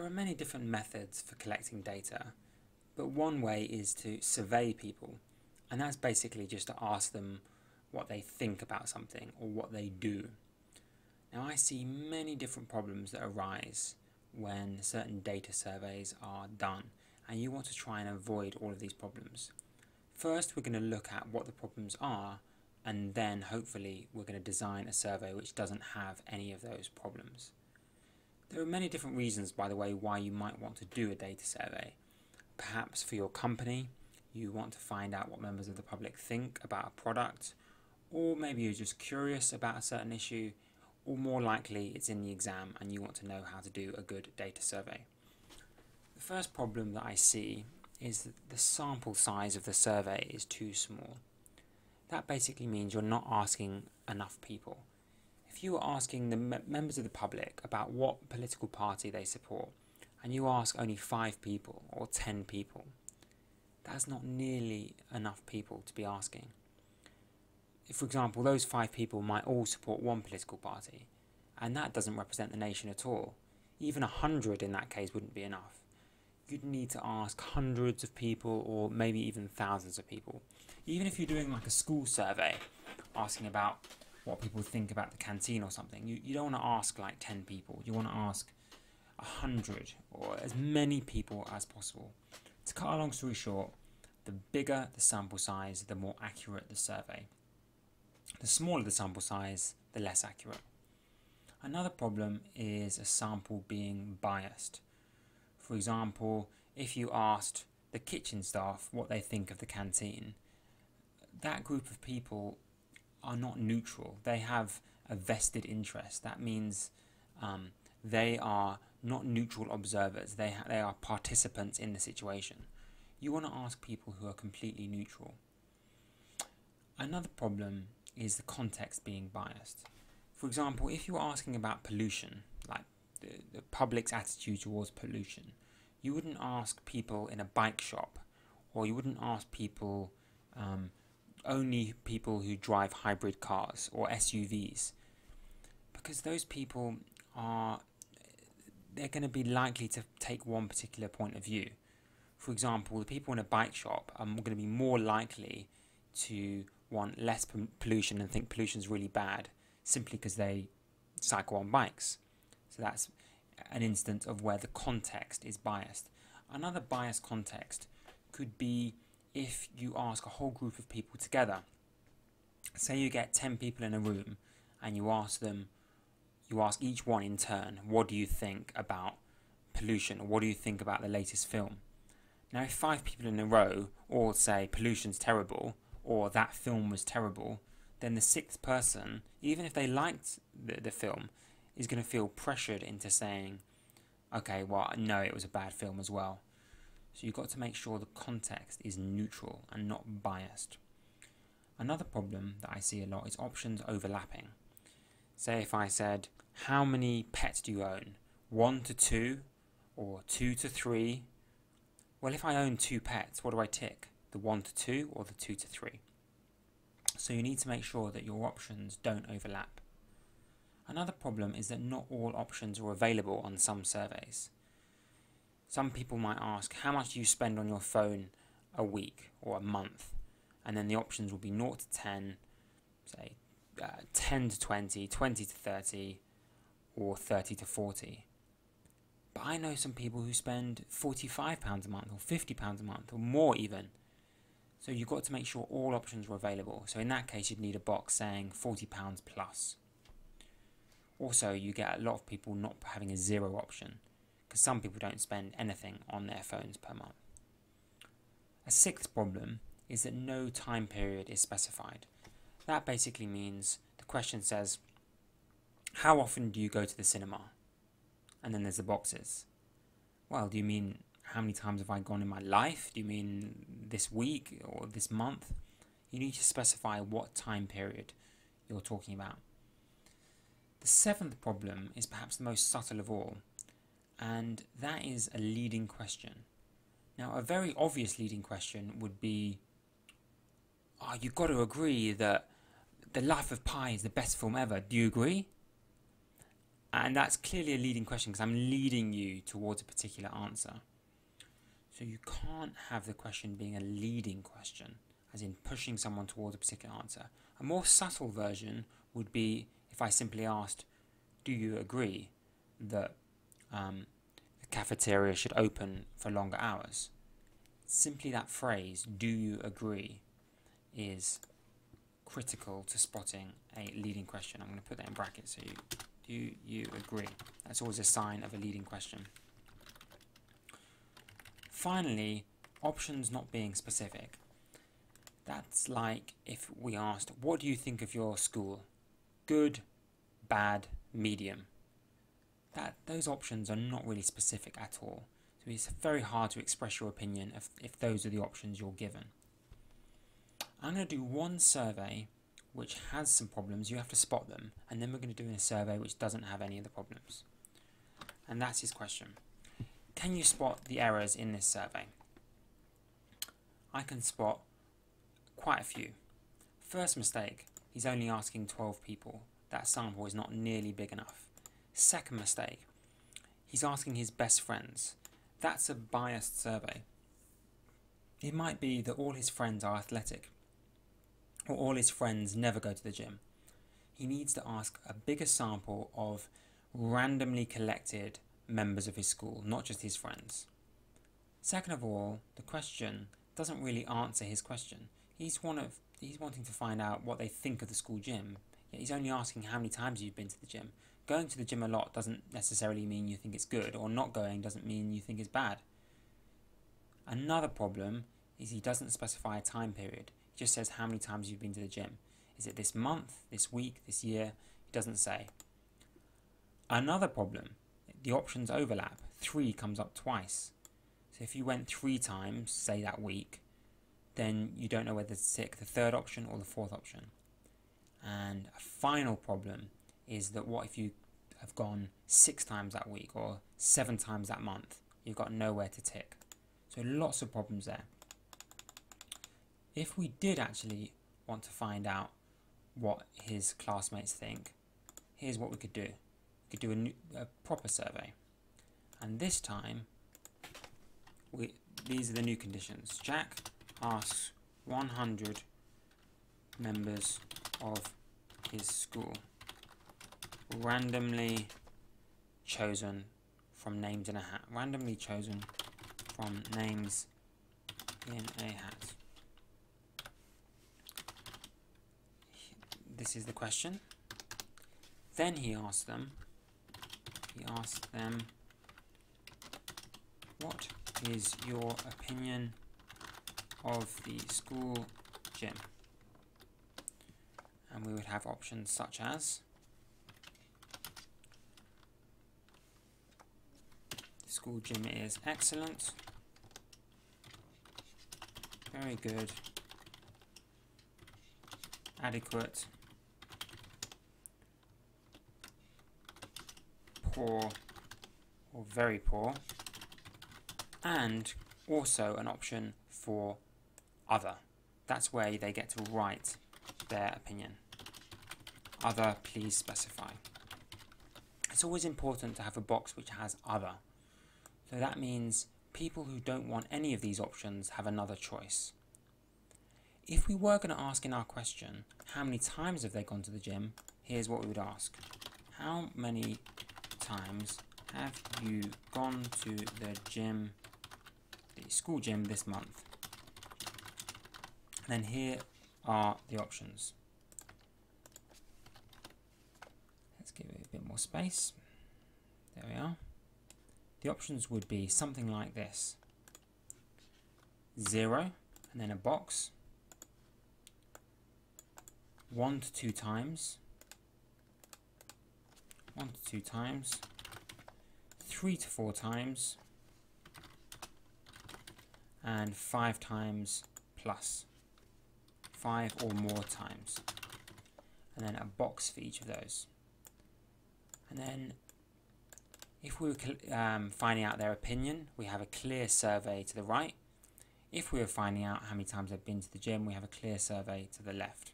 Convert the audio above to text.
There are many different methods for collecting data, but one way is to survey people, and that's basically just to ask them what they think about something or what they do. Now, I see many different problems that arise when certain data surveys are done, and you want to try and avoid all of these problems. First, we're going to look at what the problems are, and then hopefully we're going to design a survey which doesn't have any of those problems. There are many different reasons, by the way, why you might want to do a data survey. Perhaps for your company, you want to find out what members of the public think about a product, or maybe you're just curious about a certain issue, or more likely it's in the exam and you want to know how to do a good data survey. The first problem that I see is that the sample size of the survey is too small. That basically means you're not asking enough people. If you are asking the members of the public about what political party they support, and you ask only 5 people or 10 people, that's not nearly enough people to be asking. If, for example, those 5 people might all support one political party, and that doesn't represent the nation at all, even 100 in that case wouldn't be enough. You'd need to ask hundreds of people or maybe even thousands of people. Even if you're doing like a school survey, asking about what people think about the canteen or something, you don't want to ask like 10 people, you want to ask 100 or as many people as possible. To cut a long story short, the bigger the sample size, the more accurate the survey. The smaller the sample size, the less accurate. Another problem is a sample being biased. For example, if you asked the kitchen staff what they think of the canteen, that group of people are not neutral. They have a vested interest. That means they are not neutral observers. They are participants in the situation. You want to ask people who are completely neutral. Another problem is the context being biased. For example, if you're asking about pollution, like the public's attitude towards pollution, you wouldn't ask people in a bike shop, or you wouldn't ask people, only people who drive hybrid cars or SUVs, because those people they're going to be likely to take one particular point of view. For example, the people in a bike shop are going to be more likely to want less pollution and think pollution is really bad simply because they cycle on bikes. So that's an instance of where the context is biased. Another biased context could be if you ask a whole group of people together. Say you get 10 people in a room and you ask each one in turn, what do you think about pollution, or what do you think about the latest film? Now, if 5 people in a row all say pollution's terrible or that film was terrible, then the 6th person, even if they liked the film, is going to feel pressured into saying, okay, well, no, it was a bad film as well. So you've got to make sure the context is neutral and not biased. Another problem that I see a lot is options overlapping. Say if I said, how many pets do you own? 1 to 2 or 2 to 3? Well, if I own 2 pets, what do I tick? The 1 to 2 or the 2 to 3? So you need to make sure that your options don't overlap. Another problem is that not all options are available on some surveys. Some people might ask, how much do you spend on your phone a week or a month? And then the options will be 0 to 10, say 10 to 20, 20 to 30, or 30 to 40. But I know some people who spend £45 a month or £50 a month or more even. So you've got to make sure all options are available. So in that case, you'd need a box saying £40 plus. Also, you get a lot of people not having a 0 option, because some people don't spend anything on their phones per month. A 6th problem is that no time period is specified. That basically means the question says, how often do you go to the cinema? And then there's the boxes. Well, do you mean how many times have I gone in my life? Do you mean this week or this month? You need to specify what time period you're talking about. The 7th problem is perhaps the most subtle of all, and that is a leading question. Now, a very obvious leading question would be, oh, you've got to agree that The Life of Pi is the best film ever. Do you agree? And that's clearly a leading question because I'm leading you towards a particular answer. So you can't have the question being a leading question, as in pushing someone towards a particular answer. A more subtle version would be if I simply asked, do you agree that the cafeteria should open for longer hours? Simply that phrase, do you agree, is critical to spotting a leading question. I'm going to put that in brackets. So do you agree? That's always a sign of a leading question. Finally, options not being specific. That's like if we asked, what do you think of your school? Good, bad, medium. Those options are not really specific at all. So it's very hard to express your opinion if those are the options you're given. I'm going to do one survey which has some problems. You have to spot them. And then we're going to do a survey which doesn't have any of the problems. And that's his question. Can you spot the errors in this survey? I can spot quite a few. First mistake, he's only asking 12 people. That sample is not nearly big enough. Second mistake, he's asking his best friends. That's a biased survey. It might be that all his friends are athletic, or all his friends never go to the gym. He needs to ask a bigger sample of randomly collected members of his school, not just his friends. Second of all, the question doesn't really answer his question. He's wanting to find out what they think of the school gym, yet he's only asking how many times you've been to the gym. Going to the gym a lot doesn't necessarily mean you think it's good, or not going doesn't mean you think it's bad. Another problem is he doesn't specify a time period. He just says how many times you've been to the gym. Is it this month, this week, this year? He doesn't say. Another problem, the options overlap. 3 comes up twice. So if you went 3 times, say that week, then you don't know whether to tick the third option or the fourth option. And a final problem is that what if you have gone 6 times that week or 7 times that month? You've got nowhere to tick. So lots of problems there. If we did actually want to find out what his classmates think, here's what we could do. We could do a proper survey. And this time, these are the new conditions. Jack asks 100 members of his school, randomly chosen from names in a hat. Randomly chosen from names in a hat. This is the question. Then he asked them, what is your opinion of the school gym? And we would have options such as the school gym is excellent, very good, adequate, poor or very poor, and also an option for other. That's where they get to write their opinion. Other, please specify. It's always important to have a box which has other. So that means people who don't want any of these options have another choice. If we were going to ask in our question, how many times have they gone to the gym? Here's what we would ask. How many times have you gone to the gym, the school gym, this month? And then here are the options. Let's give it a bit more space. There we are. The options would be something like this. 0, and then a box. 1 to 2 times. 1 to 2 times. 3 to 4 times. And 5 times plus. 5 or more times. And then a box for each of those. And then if we were finding out their opinion, we have a clear survey to the right. If we were finding out how many times they've been to the gym, we have a clear survey to the left.